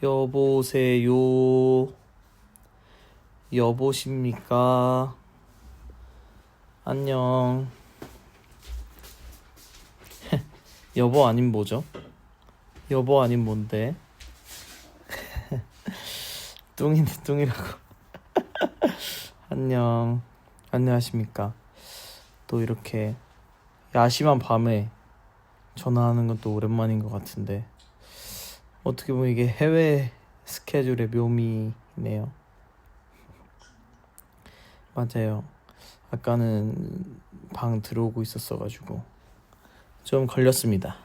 여보세요. 여보십니까? 안녕. 여보 아님 뭐죠? 여보 아님 뭔데? 뚱이네 뚱이라고. 안녕. 안녕하십니까? 또 이렇게 야심한 밤에 전화하는 건 또 오랜만인 것 같은데 어떻게 보면 이게 해외 스케줄의 묘미네요. 맞아요. 아까는 방 들어오고 있었어가지고 좀 걸렸습니다.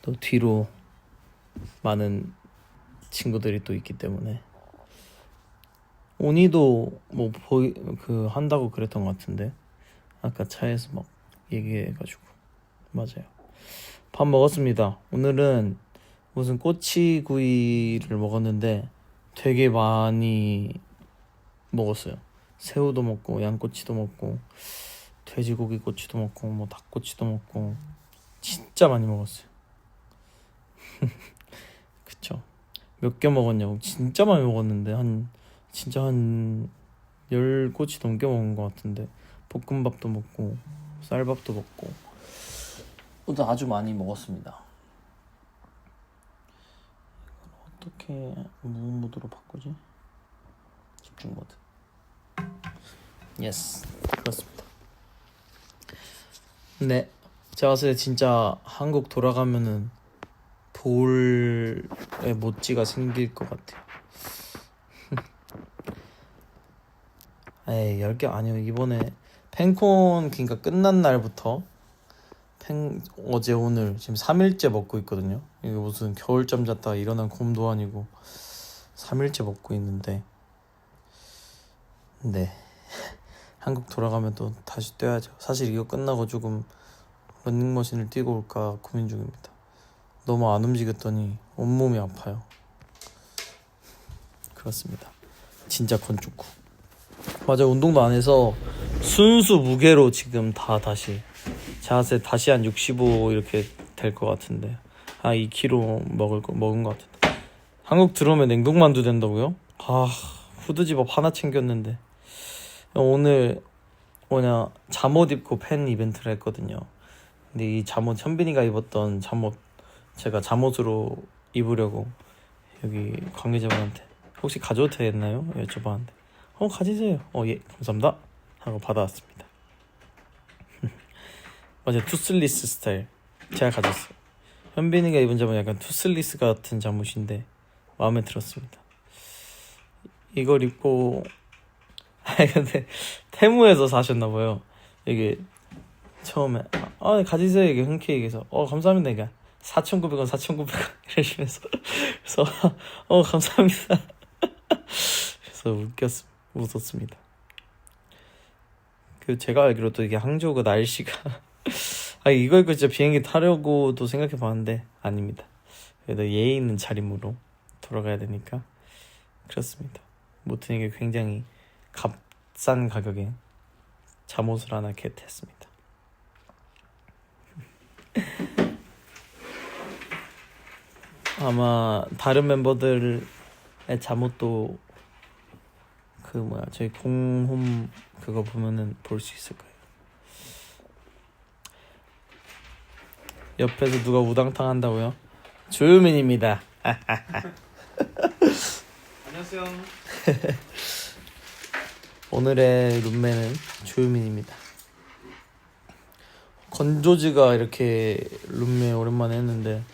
또 뒤로 많은 친구들이 또 있기 때문에 오니도 뭐 한다고 그랬던 것 같은데 아까 차에서 막 얘기해가지고. 맞아요. 밥 먹었습니다. 오늘은 무슨 꼬치구이를 먹었는데 되게 많이 먹었어요. 새우도 먹고 양꼬치도 먹고 돼지고기 꼬치도 먹고 뭐 닭꼬치도 먹고 진짜 많이 먹었어요. 그쵸. 몇 개 먹었냐고. 진짜 많이 먹었는데 한 10꼬치 넘게 먹은 것 같은데 볶음밥도 먹고 쌀밥도 먹고 또 아주 많이 먹었습니다. 어떻게 무음 모드로 바꾸지? 집중 모드. 예스. 그렇습니다. 네. 제가 봤을 때 진짜 한국 돌아가면은 돌의 모찌가 생길 것 같아요. 에이 10개 아니요. 이번에 팬콘 그러니까 끝난 날부터 어제 오늘 지금 3일째 먹고 있거든요. 이게 무슨 겨울잠 잤다가 일어난 곰도 아니고 3일째 먹고 있는데 네. 한국 돌아가면 또 다시 뛰어야죠. 사실 이거 끝나고 조금 런닝머신을 뛰고 올까 고민 중입니다. 너무 안 움직였더니 온몸이 아파요. 그렇습니다. 진짜 건축구. 맞아. 운동도 안 해서 순수 무게로 지금 다 다시 자세 다시 한 65 이렇게 될 것 같은데 2kg 먹은 것 같은데. 한국 들어오면 냉동만두 된다고요? 후드집업 하나 챙겼는데 오늘 잠옷 입고 팬 이벤트를 했거든요. 근데 이 잠옷 현빈이가 입었던 잠옷 제가 잠옷으로 입으려고 여기 관계자분한테 혹시 가져도 되겠나요? 여쭤봤는데 가지세요. 예 감사합니다 하고 받아왔습니다. 맞아요. 투슬리스 스타일 제가 가졌어요. 현빈이가 입은 잠은 약간 투슬리스 같은 잠옷인데 마음에 들었습니다. 이걸 입고 근데 테무에서 사셨나봐요. 이게 처음에 가지세요 이게 흔쾌히 얘기해서 감사합니다. 그러니까 4,900원 4,900원 이러시면서 그래서 감사합니다. 그래서 웃었습니다. 제가 알기로 또 이게 항저우가 날씨가 이거 입고 진짜 비행기 타려고도 생각해봤는데 아닙니다. 그래도 예의 있는 차림으로 돌아가야 되니까 그렇습니다. 무튼 이게 굉장히 값싼 가격에 잠옷을 하나 겟했습니다. 아마 다른 멤버들의 잠옷도 저희 공홈 그거 보면은 볼 수 있을 거예요. 옆에서 누가 우당탕 한다고요? 조유민입니다. 안녕하세요. 오늘의 룸메는 조유민입니다. 건조지가 이렇게 룸메 오랜만에 했는데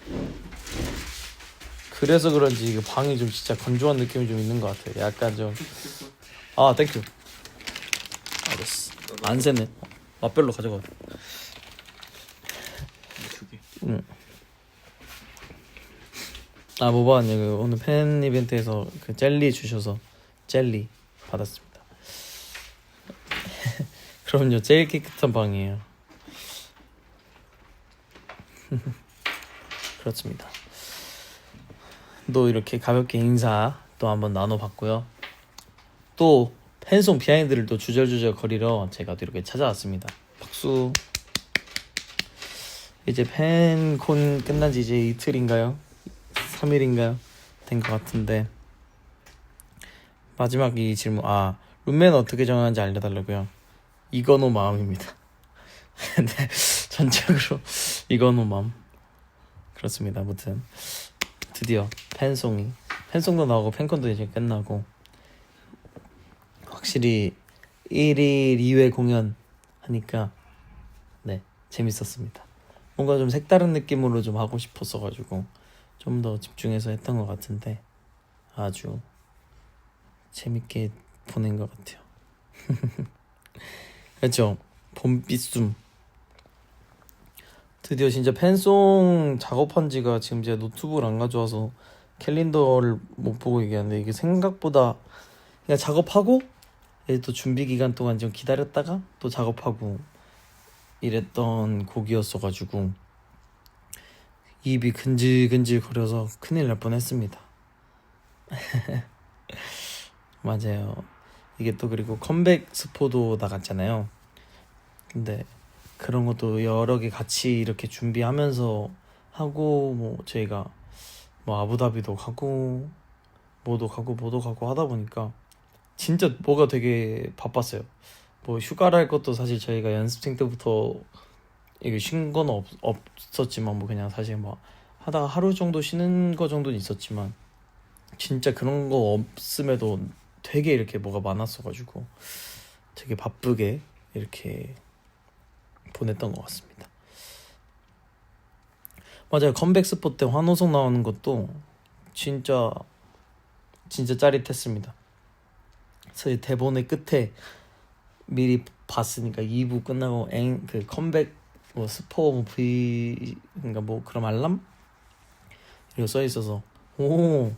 그래서 그런지 이게 방이 좀 진짜 건조한 느낌이 좀 있는 것 같아요. 약간 좀 땡큐. 알았어. 안 새네. 맛별로 가져가. 응. 뭐 받았냐고. 오늘 팬 이벤트에서 그 젤리 주셔서 젤리 받았습니다. 그럼요. 제일 깨끗한 방이에요. 그렇습니다. 또 이렇게 가볍게 인사 또 한번 나눠봤고요. 또 팬송 비하인드를 또 주절주절 거리러 제가 또 이렇게 찾아왔습니다. 박수. 이제 팬콘 끝난 지 이제 이틀인가요? 3일인가요? 된 것 같은데 마지막 이 질문 룸메는 어떻게 정하는지 알려달라고요. 이건호 마음입니다. 근데 전적으로 이건호 마음 그렇습니다. 아무튼 드디어 팬송도 나오고 팬콘도 이제 끝나고 확실히 1일 2회 공연 하니까 네 재밌었습니다. 뭔가 좀 색다른 느낌으로 좀 하고 싶었어가지고 좀 더 집중해서 했던 것 같은데 아주 재밌게 보낸 것 같아요. 그렇죠. 봄비숨 드디어 진짜 팬송 작업한 지가 지금 제가 노트북을 안 가져와서 캘린더를 못 보고 얘기하는데 이게 생각보다 그냥 작업하고 또 준비 기간 동안 좀 기다렸다가 또 작업하고 이랬던 곡이었어가지고 입이 근질근질 거려서 큰일 날 뻔했습니다. 맞아요. 이게 또 그리고 컴백 스포도 나갔잖아요. 근데 그런 것도 여러 개 같이 이렇게 준비하면서 하고 뭐 저희가 뭐 아부다비도 가고 뭐도 가고 하다 보니까 진짜 뭐가 되게 바빴어요. 뭐 휴가랄 것도 사실 저희가 연습생 때부터 이게 쉰 건 없었지만 뭐 그냥 사실 뭐 하다가 하루 정도 쉬는 거 정도는 있었지만 진짜 그런 거 없음에도 되게 이렇게 뭐가 많았어가지고 되게 바쁘게 이렇게 보냈던 것 같습니다. 맞아요. 컴백 스포 때 환호성 나오는 것도 진짜 짜릿했습니다. 저희 대본의 끝에 미리 봤으니까 2부 끝나고 그 컴백 뭐 스포 뭐 V 그러니까 뭐 그런 알람 이거 써 있어서 오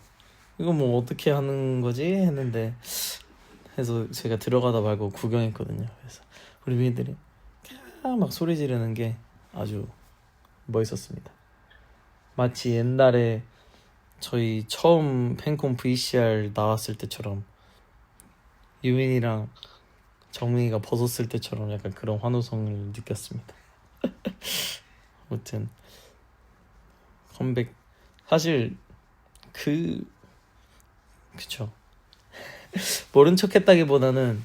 이거 뭐 어떻게 하는 거지 했는데 해서 제가 들어가다 말고 구경했거든요. 그래서 우리 미인들이 막 소리 지르는 게 아주 멋있었습니다. 마치 옛날에 저희 처음 팬콘 VCR 나왔을 때처럼 유민이랑 정민이가 벗었을 때처럼 약간 그런 환호성을 느꼈습니다. 아무튼 컴백 사실 그쵸 모른 척 했다기보다는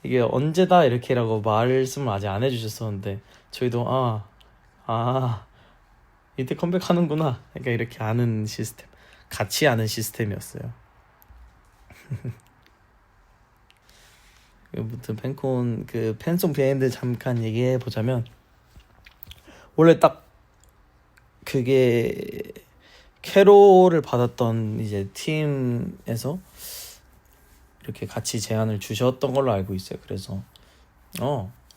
이게 언제다 이렇게라고 말씀을 아직 안 해주셨었는데 저희도 이때 컴백하는구나 그러니까 이렇게 아는 시스템 같이 아는 시스템이었어요. 아무튼 팬콘 그 팬송 비하인드 잠깐 얘기해 보자면 원래 딱 그게 캐롤을 받았던 이제 팀에서 이렇게 같이 제안을 주셨던 걸로 알고 있어요. 그래서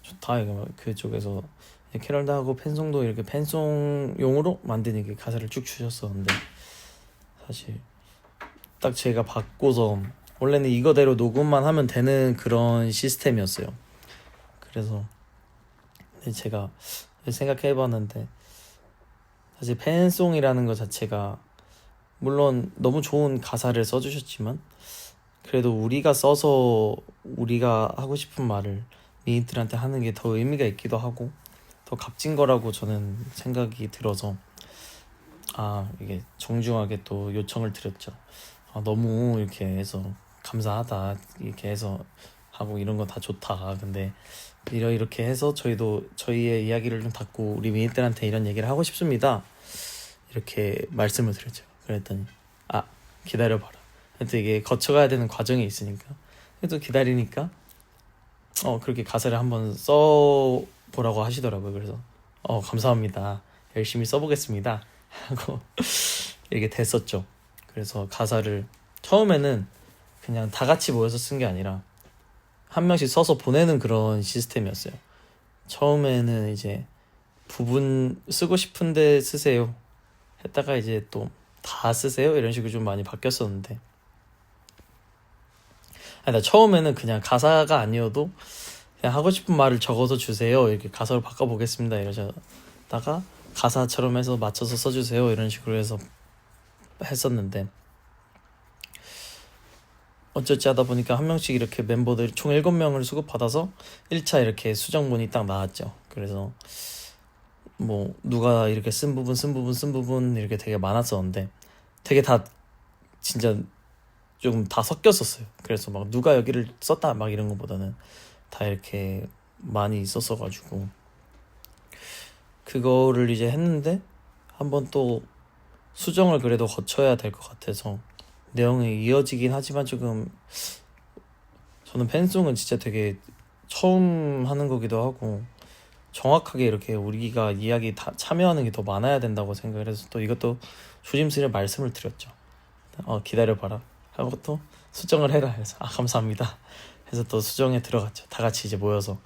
좋다 이거 그쪽에서 캐럴도 하고 팬송도 이렇게 팬송용으로 만든 이렇게 가사를 쭉 주셨었는데 사실 딱 제가 받고서 원래는 이거대로 녹음만 하면 되는 그런 시스템이었어요. 그래서 제가 생각해봤는데 사실 팬송이라는 것 자체가 물론 너무 좋은 가사를 써주셨지만 그래도 우리가 써서 우리가 하고 싶은 말을 미인들한테 하는 게 더 의미가 있기도 하고 더 값진 거라고 저는 생각이 들어서 이게 정중하게 또 요청을 드렸죠. 너무 이렇게 해서 감사하다 이렇게 해서 하고 이런 거 다 좋다. 근데 이렇게 해서 저희도 저희의 이야기를 좀 담고 우리 미인들한테 이런 얘기를 하고 싶습니다. 이렇게 말씀을 드렸죠. 그랬더니 기다려봐라. 또 이게 거쳐가야 되는 과정이 있으니까 또 기다리니까 그렇게 가사를 한번 써보라고 하시더라고요. 그래서 감사합니다. 열심히 써보겠습니다. 하고 이렇게 됐었죠. 그래서 가사를 처음에는 그냥 다 같이 모여서 쓴 게 아니라 한 명씩 써서 보내는 그런 시스템이었어요. 처음에는 이제 부분 쓰고 싶은데 쓰세요 했다가 이제 또 다 쓰세요 이런 식으로 좀 많이 바뀌었었는데 나 처음에는 그냥 가사가 아니어도 그냥 하고 싶은 말을 적어서 주세요 이렇게 가사로 바꿔보겠습니다 이러다가 가사처럼 해서 맞춰서 써주세요 이런 식으로 해서 했었는데 어쩌지 하다 보니까 한 명씩 이렇게 멤버들 총 7명을 수급받아서 1차 이렇게 수정본이 딱 나왔죠. 그래서 뭐 누가 이렇게 쓴 부분 이렇게 되게 많았었는데 되게 다 진짜 좀 다 섞였었어요. 그래서 막 누가 여기를 썼다 막 이런 것보다는 다 이렇게 많이 있었어가지고 그거를 이제 했는데 한번 또 수정을 그래도 거쳐야 될 것 같아서 내용이 이어지긴 하지만 조금 저는 팬송은 진짜 되게 처음 하는 거기도 하고 정확하게 이렇게 우리가 이야기 다 참여하는 게 더 많아야 된다고 생각을 해서 또 이것도 조심스레 말씀을 드렸죠. 기다려봐라 하고 또 수정을 해라 해서 감사합니다 해서 또 수정에 들어갔죠. 다 같이 이제 모여서.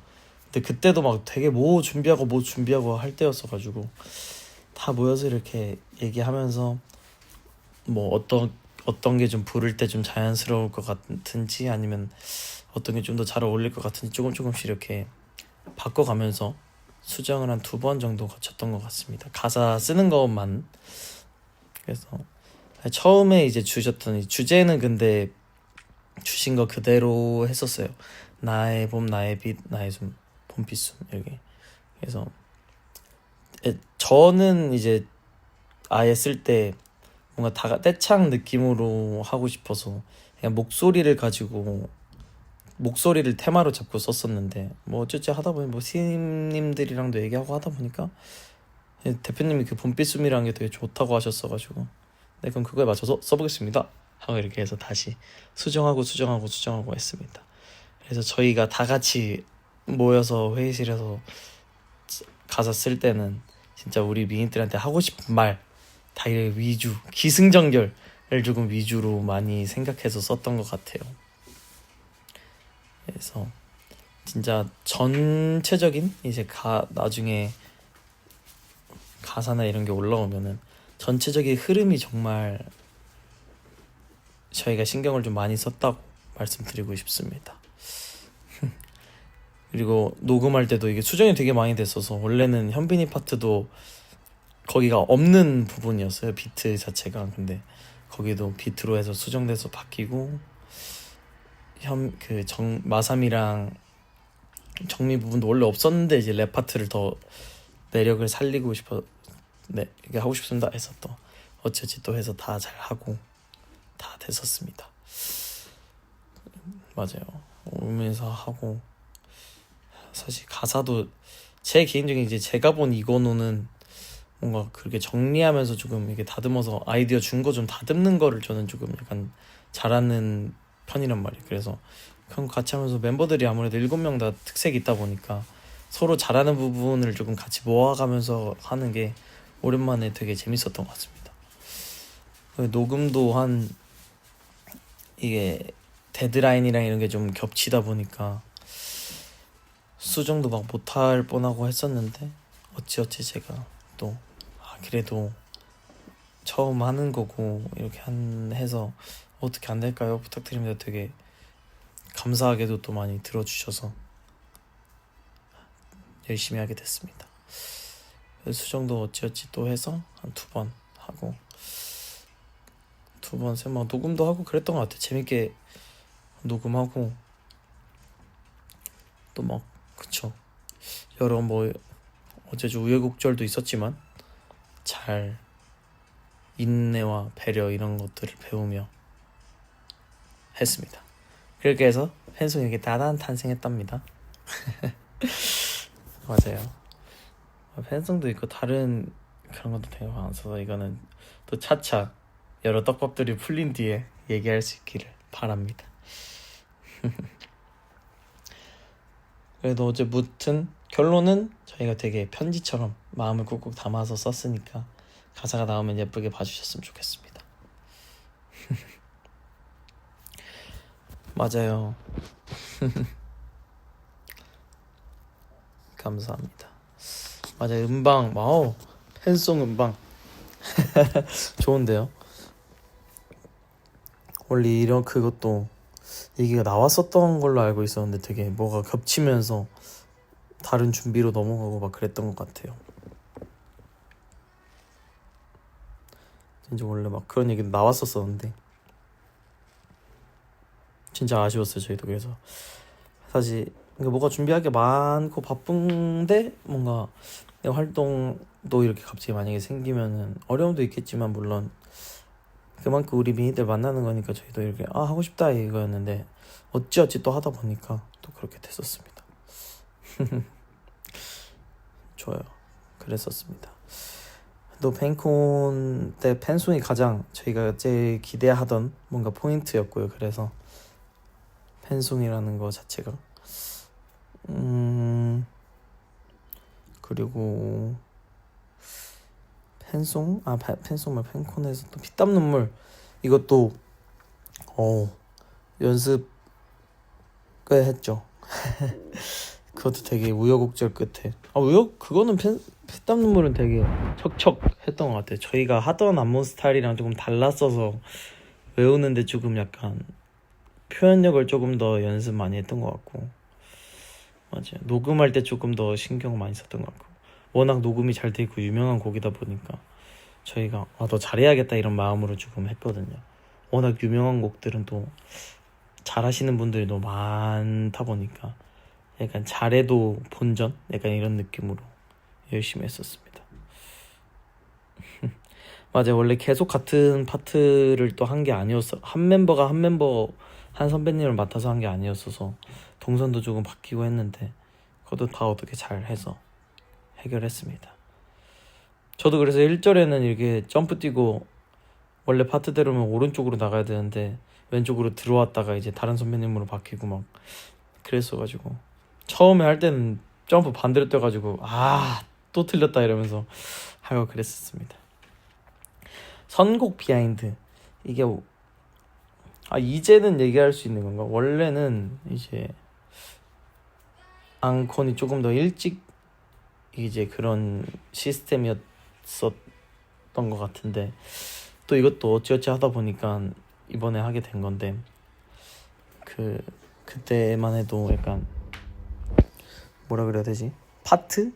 근데 그때도 막 되게 뭐 준비하고 할 때였어가지고 다 모여서 이렇게 얘기하면서 뭐 어떤 게 좀 부를 때 좀 자연스러울 것 같은지 아니면 어떤 게 좀 더 잘 어울릴 것 같은지 조금씩 이렇게 바꿔가면서 수정을 한 2번 정도 거쳤던 것 같습니다. 가사 쓰는 것만. 그래서 처음에 이제 주셨던 이 주제는 근데 주신 거 그대로 했었어요. 나의 봄, 나의 빛, 나의 숨, 봄비숨 이렇게. 그래서 저는 이제 아예 쓸 때 뭔가 떼창 느낌으로 하고 싶어서 그냥 목소리를 가지고 목소리를 테마로 잡고 썼었는데 뭐 어쩌지 하다 보니 뭐 시인님들이랑도 얘기하고 하다 보니까 대표님이 그 봄비숨이라는 게 되게 좋다고 하셨어가지고 네 그럼 그거에 맞춰서 써보겠습니다 하고 이렇게 해서 다시 수정하고 했습니다. 그래서 저희가 다 같이 모여서 회의실에서 가사 쓸 때는 진짜 우리 미인들한테 하고 싶은 말 다 위주 기승전결을 조금 위주로 많이 생각해서 썼던 것 같아요. 그래서 진짜 전체적인 이제 나중에 가사나 이런 게 올라오면은 전체적인 흐름이 정말 저희가 신경을 좀 많이 썼다고 말씀드리고 싶습니다. 그리고 녹음할 때도 이게 수정이 되게 많이 됐어서 원래는 현빈이 파트도 거기가 없는 부분이었어요. 비트 자체가. 근데 거기도 비트로 해서 수정돼서 바뀌고 마삼이랑 정미 부분도 원래 없었는데 이제 랩 파트를 더 매력을 살리고 싶어 이게 하고 싶습니다 해서 또 어찌어찌 또 해서 다 잘하고 다 됐었습니다. 맞아요. 오면서 하고 사실 가사도 제 개인적인 이제 제가 본 이거노는 뭔가 그렇게 정리하면서 조금 이렇게 다듬어서 아이디어 준 거 좀 다듬는 거를 저는 조금 약간 잘하는 편이란 말이에요. 그래서 그런 거 같이 하면서 멤버들이 아무래도 7명 다 특색이 있다 보니까 서로 잘하는 부분을 조금 같이 모아가면서 하는 게 오랜만에 되게 재밌었던 것 같습니다. 녹음도 이게 데드라인이랑 이런 게 좀 겹치다 보니까 수정도 막 못할 뻔하고 했었는데 어찌어찌 제가 또 그래도 처음 하는 거고 이렇게 해서 어떻게 안 될까요? 부탁드립니다. 되게 감사하게도 또 많이 들어주셔서 열심히 하게 됐습니다. 수정도 어찌어찌 또 해서 한 2번 하고 2번 막 녹음도 하고 그랬던 것 같아요. 재밌게 녹음하고 또 막 그쵸 여러 뭐 어제주 우여곡절도 있었지만 잘 인내와 배려 이런 것들을 배우며 했습니다. 그렇게 해서 팬송에게 따단 탄생했답니다. 맞아요. 팬송도 있고 다른 그런 것도 되게 많아서 이거는 또 차차 여러 떡밥들이 풀린 뒤에 얘기할 수 있기를 바랍니다. 그래도 어제 무튼 결론은 저희가 되게 편지처럼 마음을 꾹꾹 담아서 썼으니까 가사가 나오면 예쁘게 봐주셨으면 좋겠습니다. 맞아요. 감사합니다. 맞아요. 음방 와우 팬송 음방 좋은데요. 원래 이런 그것도 얘기가 나왔었던 걸로 알고 있었는데 되게 뭐가 겹치면서 다른 준비로 넘어가고 막 그랬던 것 같아요. 진짜 원래 막 그런 얘기 나왔었었는데 진짜 아쉬웠어요. 저희도. 그래서 사실 뭐가 준비할 게 많고 바쁜데 뭔가 활동도 이렇게 갑자기 만약에 생기면은 어려움도 있겠지만 물론 그만큼 우리 미니들 만나는 거니까 저희도 이렇게 하고 싶다 이거였는데 어찌어찌 또 하다 보니까 또 그렇게 됐었습니다. 좋아요. 그랬었습니다. 또 팬콘 때 팬송이 가장 저희가 제일 기대하던 뭔가 포인트였고요. 그래서 팬송이라는 거 자체가 그리고 팬송? 팬송 말 팬콘에서 또 피땀 눈물 이것도 연습 꽤 했죠. 그것도 되게 우여곡절 끝에 그거는 피땀 눈물은 되게 척척 했던 것 같아요. 저희가 하던 안무 스타일이랑 조금 달랐어서 외우는데 조금 약간 표현력을 조금 더 연습 많이 했던 것 같고 맞아요. 녹음할 때 조금 더 신경 많이 썼던 것 같고 워낙 녹음이 잘 돼 있고 유명한 곡이다 보니까 저희가 더 잘해야겠다 이런 마음으로 조금 했거든요. 워낙 유명한 곡들은 또 잘하시는 분들이 너무 많다 보니까 약간 잘해도 본전? 약간 이런 느낌으로 열심히 했었습니다. 맞아요. 원래 계속 같은 파트를 또 한 게 아니었어. 한 멤버가 한 선배님을 맡아서 한 게 아니었어서 동선도 조금 바뀌고 했는데 그것도 다 어떻게 잘 해서 해결했습니다. 저도 그래서 1절에는 이렇게 점프 뛰고 원래 파트대로면 오른쪽으로 나가야 되는데 왼쪽으로 들어왔다가 이제 다른 선배님으로 바뀌고 막 그랬어가지고 처음에 할 때는 점프 반대로 뛰어가지고 또 틀렸다 이러면서 하고 그랬었습니다. 선곡 비하인드 이게 이제는 얘기할 수 있는 건가? 원래는 이제 앙콘이 조금 더 일찍 이제 그런 시스템이었었던 것 같은데 또 이것도 어찌어찌 하다 보니까 이번에 하게 된 건데 그때만 해도 약간 뭐라 그래야 되지? 파트?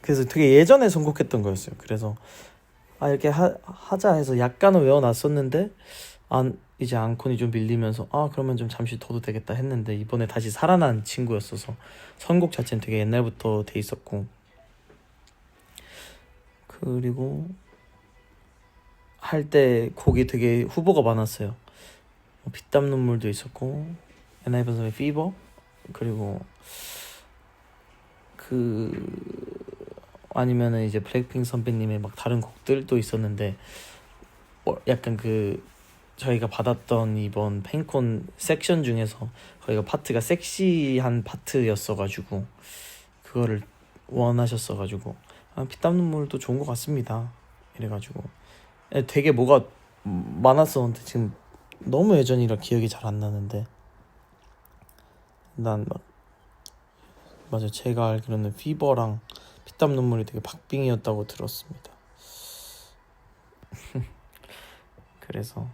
그래서 되게 예전에 선곡했던 거였어요. 그래서 이렇게 하자 해서 약간은 외워놨었는데 이제 앙콘이 좀 밀리면서 그러면 좀 잠시 둬도 되겠다 했는데 이번에 다시 살아난 친구였어서 선곡 자체는 되게 옛날부터 돼 있었고 그리고 할 때 곡이 되게 후보가 많았어요. 피땀 눈물도 있었고 엔하이픈의 피버 그리고 아니면은 이제 블랙핑크 선배님의 막 다른 곡들도 있었는데 약간 저희가 받았던 이번 팬콘 섹션 중에서 거기가 파트가 섹시한 파트였어가지고 그거를 원하셨어가지고 피땀 눈물도 좋은 것 같습니다 이래가지고 되게 뭐가 많았었는데 지금 너무 예전이라 기억이 잘 안 나는데 맞아 제가 알기로는 피버랑 피땀 눈물이 되게 박빙이었다고 들었습니다. 그래서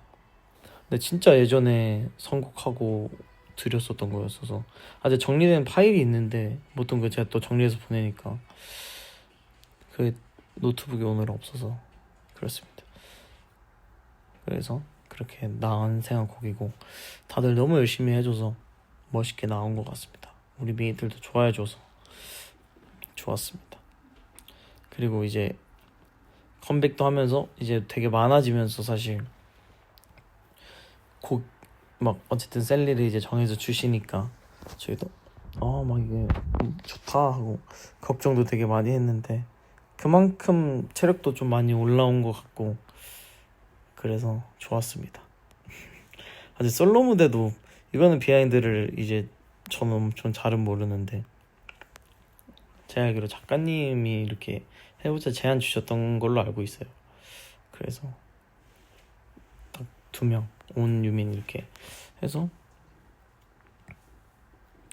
근데 진짜 예전에 선곡하고 드렸었던 거였어서 아직 정리된 파일이 있는데 보통 제가 또 정리해서 보내니까 그 노트북이 오늘 없어서 그렇습니다. 그래서 그렇게 난생한 곡이고 다들 너무 열심히 해줘서 멋있게 나온 것 같습니다. 우리 미니들도 좋아해줘서 좋았습니다. 그리고 이제 컴백도 하면서 이제 되게 많아지면서 사실 곡 막 어쨌든 셀리를 이제 정해서 주시니까 저희도 막 이게 좋다 하고 걱정도 되게 많이 했는데 그만큼 체력도 좀 많이 올라온 것 같고 그래서 좋았습니다. 아직 솔로 무대도 이거는 비하인드를 이제 저는 엄청 잘은 모르는데 제가 알기로 작가님이 이렇게 해보자 제안 주셨던 걸로 알고 있어요. 그래서 딱 2명 온유민 이렇게 해서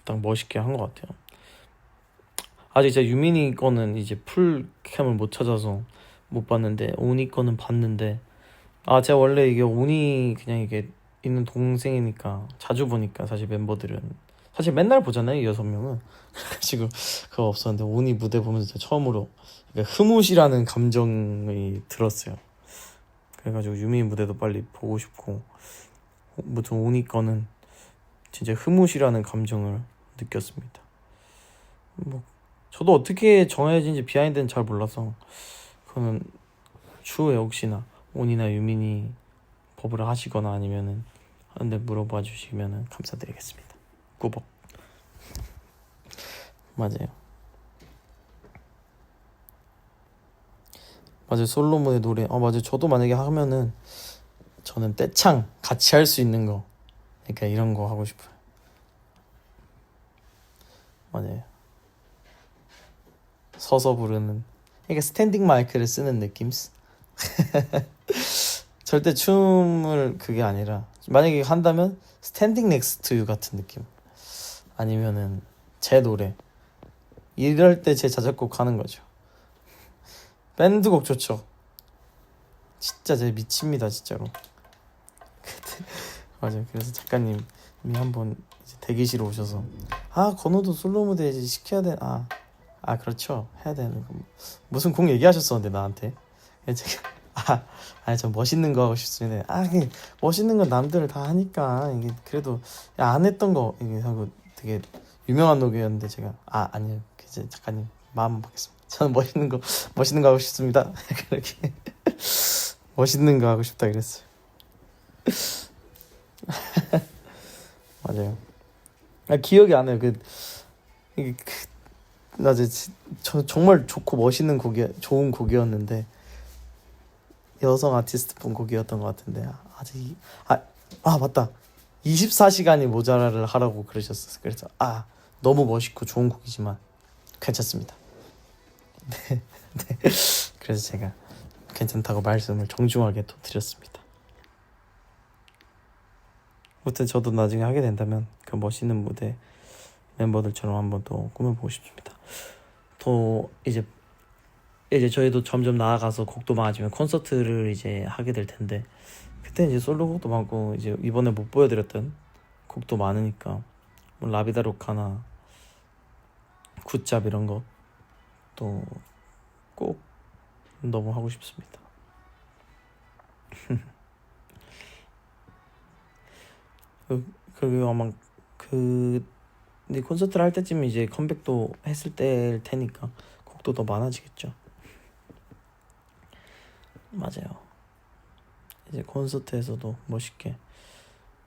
딱 멋있게 한 것 같아요. 아직 제가 유민이 거는 이제 풀캠을 못 찾아서 못 봤는데 오니 거는 봤는데 제가 원래 이게 오니 그냥 이게 있는 동생이니까 자주 보니까 사실 멤버들은 사실 맨날 보잖아요 6명은 그래가지고 그거 없었는데 오니 무대 보면서 처음으로 흐뭇이라는 감정이 들었어요. 그래가지고 유미 무대도 빨리 보고 싶고 무튼 오니 거는 진짜 흐뭇이라는 감정을 느꼈습니다. 저도 어떻게 정해진지 비하인드는 잘 몰라서 그거는 추후에 혹시나 온이나 유민이 법을 하시거나 아니면은 한데 물어봐 주시면은 감사드리겠습니다. 꾸벅. 맞아요. 맞아요. 솔로몬의 노래. 맞아요. 저도 만약에 하면은 저는 떼창 같이 할 수 있는 거. 그러니까 이런 거 하고 싶어요. 맞아요. 서서 부르는. 그러니까 스탠딩 마이크를 쓰는 느낌. 절대 춤을 그게 아니라 만약에 한다면 스탠딩 넥스트 투 유 같은 느낌. 아니면은 제 노래. 이럴 때 제 자작곡 하는 거죠. 밴드곡 좋죠. 진짜 제 미칩니다 진짜로. 맞아요. 그래서 작가님이 한번 이제 대기실에 오셔서 건우도 솔로 무대 이제 시켜야 돼. 그렇죠. 해야 되는 거. 무슨 곡 얘기하셨었는데 나한테. 제가 저 멋있는 거 하고 싶습니다. 멋있는 건 남들 다 하니까 이게 그래도 안 했던 거 이게 하고 되게 유명한 노래였는데 제가 아니요. 이제 작가님 마음 받겠습니다. 저는 멋있는 거 하고 싶습니다. 그렇게 멋있는 거 하고 싶다 그랬어요. 맞아요. 기억이 안 나요. 이게 정말 좋고 멋있는 좋은 곡이었는데 여성 아티스트 분 곡이었던 것 같은데 아직 맞다. 24시간이 모자라를 하라고 그러셨어요. 그래서 너무 멋있고 좋은 곡이지만 괜찮습니다. 네. 그래서 제가 괜찮다고 말씀을 정중하게 또 드렸습니다. 아무튼 저도 나중에 하게 된다면 그 멋있는 무대 멤버들처럼 한번 또 꾸며보고 싶습니다. 또 이제 저희도 점점 나아가서 곡도 많아지면 콘서트를 이제 하게 될 텐데 그때 이제 솔로곡도 많고 이제 이번에 못 보여드렸던 곡도 많으니까 뭐 라비다 로카나 굿잡 이런 거 또 꼭 너무 하고 싶습니다. 그리고 아마 근데 콘서트를 할 때쯤 이제 컴백도 했을 때일 테니까 곡도 더 많아지겠죠. 맞아요. 이제 콘서트에서도 멋있게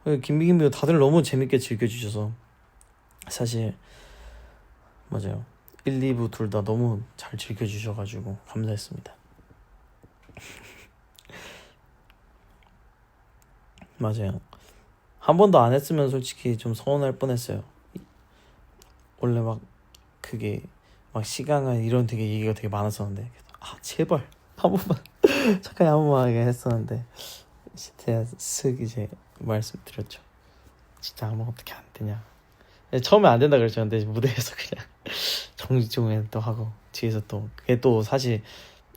김비김비도 다들 너무 재밌게 즐겨주셔서 사실 맞아요. 1, 2부 둘 다 너무 잘 즐겨주셔가지고 감사했습니다. 맞아요. 한 번도 안 했으면 솔직히 좀 서운할 뻔했어요. 원래 그게 시간을 이런 되게 얘기가 되게 많았었는데 제발 한 번만 잠깐 한 번만 하게 했었는데 제가 이제 말씀드렸죠. 진짜 어떻게 안 되냐. 처음에 안 된다 그랬죠. 근데 무대에서 그냥 정지종에 또 하고 뒤에서 또 그게 또 사실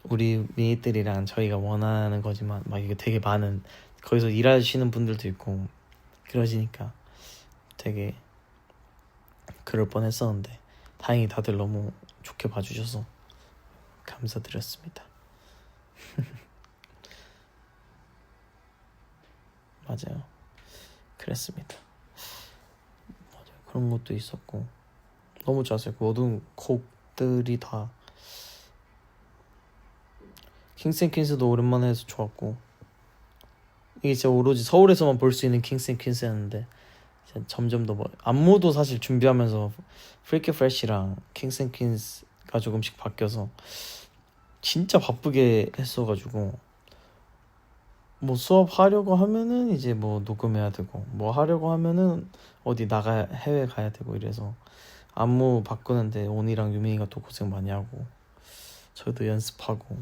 우리 미니들이랑 저희가 원하는 거지만 이게 되게 많은 거기서 일하시는 분들도 있고 그러시니까 되게 그럴 뻔했었는데 다행히 다들 너무 좋게 봐주셔서 감사드렸습니다. 맞아요. 그랬습니다. 맞아요. 그런 것도 있었고 너무 좋았어요. 모든 곡들이 다 킹스앤퀸스도 오랜만에 해서 좋았고 이게 진짜 오로지 서울에서만 볼 수 있는 킹스앤퀸스였는데 점점 더 안무도 사실 준비하면서 프리키 프레쉬랑 킹스앤퀸스가 조금씩 바뀌어서 진짜 바쁘게 했어가지고 수업하려고 하면은 이제 녹음해야 되고 하려고 하면은 어디 해외 가야 되고 이래서 안무 바꾸는데 온이랑 유민이가 또 고생 많이 하고 저도 연습하고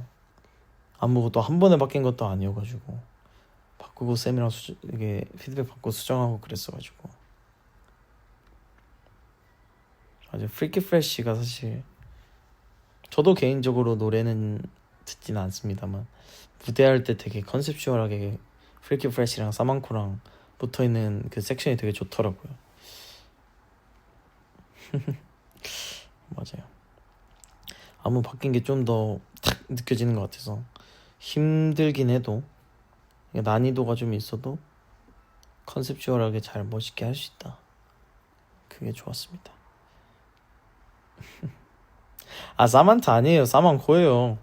안무가 또 한 번에 바뀐 것도 아니어가지고 바꾸고 쌤이랑 이게 피드백 받고 수정하고 그랬어가지고 아주 프리키 프레쉬가 사실 저도 개인적으로 노래는 듣지는 않습니다만 무대할 때 되게 컨셉슈얼하게 프리키 프레쉬랑 사망코랑 붙어있는 그 섹션이 되게 좋더라고요. 맞아요. 안무 바뀐 게 좀 더 탁 느껴지는 것 같아서 힘들긴 해도 난이도가 좀 있어도 컨셉슈얼하게 잘 멋있게 할 수 있다. 그게 좋았습니다. 아, 사만트 아니에요. 사만코예요.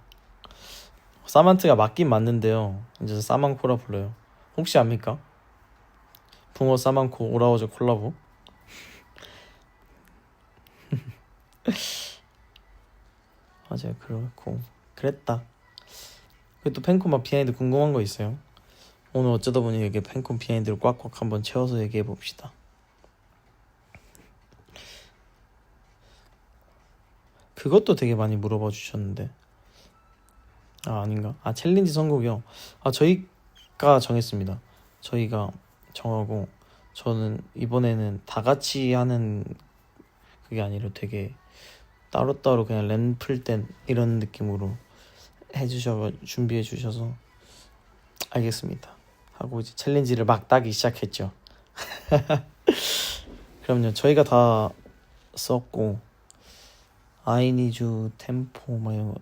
사만트가 맞긴 맞는데요. 이제 사만코라 불러요. 혹시 압니까? 붕어 사만코 오라오즈 콜라보. 맞아요. 그렇고 그랬다. 그리고 또 팬코마 비하인드 궁금한 거 있어요? 오늘 어쩌다 보니 이게 팬콘 비하인드를 꽉꽉 한번 채워서 얘기해 봅시다. 그것도 되게 많이 물어봐 주셨는데. 아, 아닌가? 아, 챌린지 선곡이요. 아, 저희가 정했습니다. 저희가 정하고, 저는 이번에는 다 같이 하는 그게 아니라 되게 따로따로 그냥 렌 풀 땐 이런 느낌으로 준비해 주셔서 알겠습니다 하고 이제 챌린지를 막 따기 시작했죠. 그럼요. 저희가 다 썼고 I need you, 템포 막 이런 거.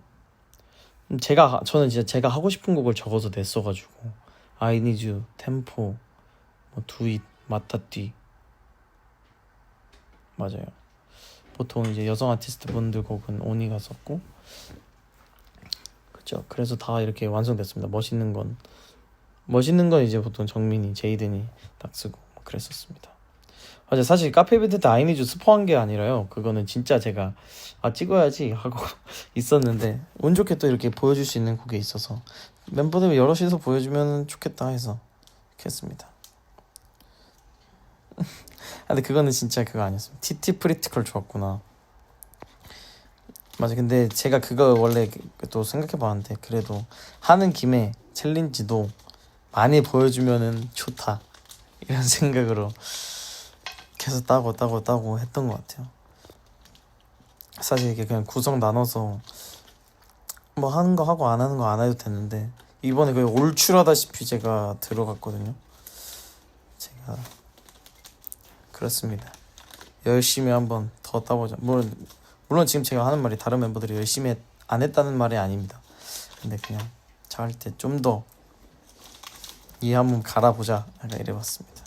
저는 진짜 제가 하고 싶은 곡을 적어서 냈어가지고 I need you, 템포, 뭐 do it, 마타띠. 맞아요. 보통 이제 여성 아티스트 분들 곡은 오니가 썼고, 그죠. 그래서 다 이렇게 완성됐습니다. 멋있는 건 이제 보통 정민이, 제이든이 딱 쓰고 그랬었습니다. 맞아. 사실 카페비트 때 아이니즈 스포한 게 아니라요. 그거는 진짜 제가 찍어야지 하고 있었는데 운 좋게 또 이렇게 보여줄 수 있는 곡이 있어서 멤버들 여럿이서 보여주면 좋겠다 해서 이렇게 했습니다. 근데 그거는 진짜 그거 아니었어요. TT 프리티컬 좋았구나. 맞아. 근데 제가 그거 원래 또 생각해봤는데 그래도 하는 김에 챌린지도 많이 보여주면은 좋다 이런 생각으로 계속 따고 했던 것 같아요. 사실 이게 그냥 구성 나눠서 뭐 하는 거 하고 안 하는 거 안 해도 되는데 이번에 거의 올출하다시피 제가 들어갔거든요. 제가 그렇습니다. 열심히 한번 더 따보자. 물론 지금 제가 하는 말이 다른 멤버들이 열심히 안 했다는 말이 아닙니다. 근데 그냥 잘할 때 좀 더 이 한번 갈아보자 약간 이래봤습니다.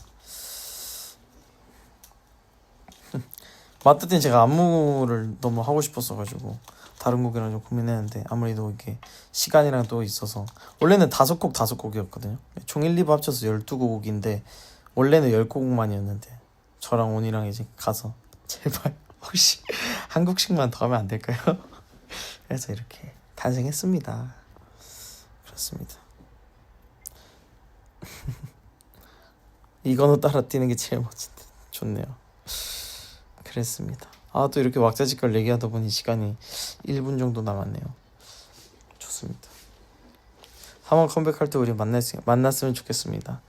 마트땐 제가 안무를 너무 하고 싶었어가지고 다른 곡이랑 좀 고민했는데 아무래도 이게 시간이랑 또 있어서 원래는 5곡이었거든요. 총 1, 2부 합쳐서 12곡인데 원래는 10곡만이었는데 저랑 온이랑 이제 가서 제발 혹시 한 곡씩만 더 하면 안 될까요? 그래서 이렇게 탄생했습니다. 그렇습니다. 이건호 따라 뛰는 게 제일 멋진데 좋네요. 그랬습니다. 또 이렇게 왁자지껄 얘기하다 보니 시간이 1분 정도 남았네요. 좋습니다. 3월 컴백할 때 우리 만났으면 좋겠습니다.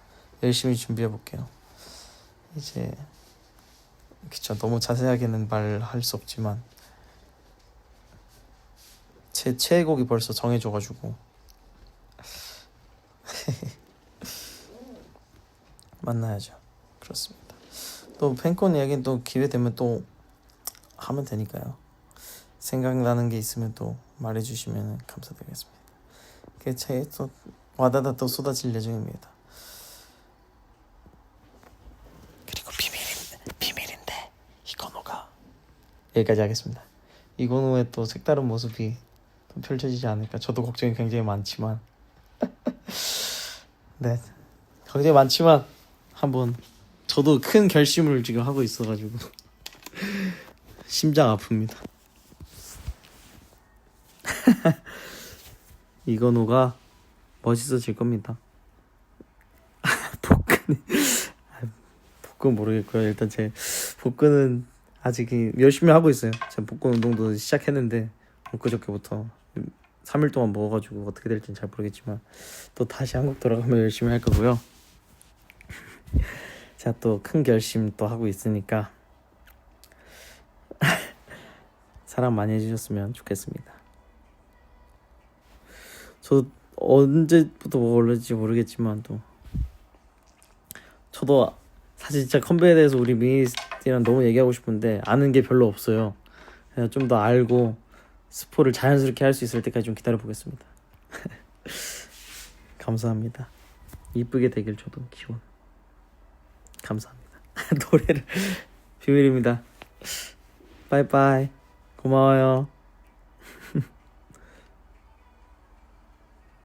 열심히 준비해볼게요. 이제 그쵸, 너무 자세하게는 말할 수 없지만 제 최애곡이 벌써 정해져가지고 만나야죠. 그렇습니다. 또 팬콘 이야기는 또 기회 되면 또 하면 되니까요. 생각나는 게 있으면 또 말해주시면 감사드리겠습니다. 그 제에 또 와다다 또 쏟아질 예정입니다. 그리고 비밀인데 이건호가 여기까지 하겠습니다. 이건호의 또 색다른 모습이 또 펼쳐지지 않을까. 저도 걱정이 굉장히 많지만 네, 걱정이 많지만 한번 저도 큰 결심을 지금 하고 있어가지고 심장 아픕니다. 이건호가 멋있어질 겁니다. 복근 모르겠고요. 일단 제 복근은 아직 열심히 하고 있어요. 제가 복근 운동도 시작했는데 엊그저께부터 3일 동안 먹어가지고 어떻게 될지는 잘 모르겠지만 또 다시 한국 돌아가면 열심히 할 거고요. 제가 또 큰 결심 또 하고 있으니까 사랑 많이 해주셨으면 좋겠습니다. 저 언제부터 올릴지 모르겠지만 또 저도 사실 진짜 컴백에 대해서 우리 미니스티랑 너무 얘기하고 싶은데 아는 게 별로 없어요. 그냥 좀 더 알고 스포를 자연스럽게 할 수 있을 때까지 좀 기다려 보겠습니다. 감사합니다. 이쁘게 되길 저도 기원. 감사합니다. 노래를 비밀입니다. 빠이빠이. 고마워요.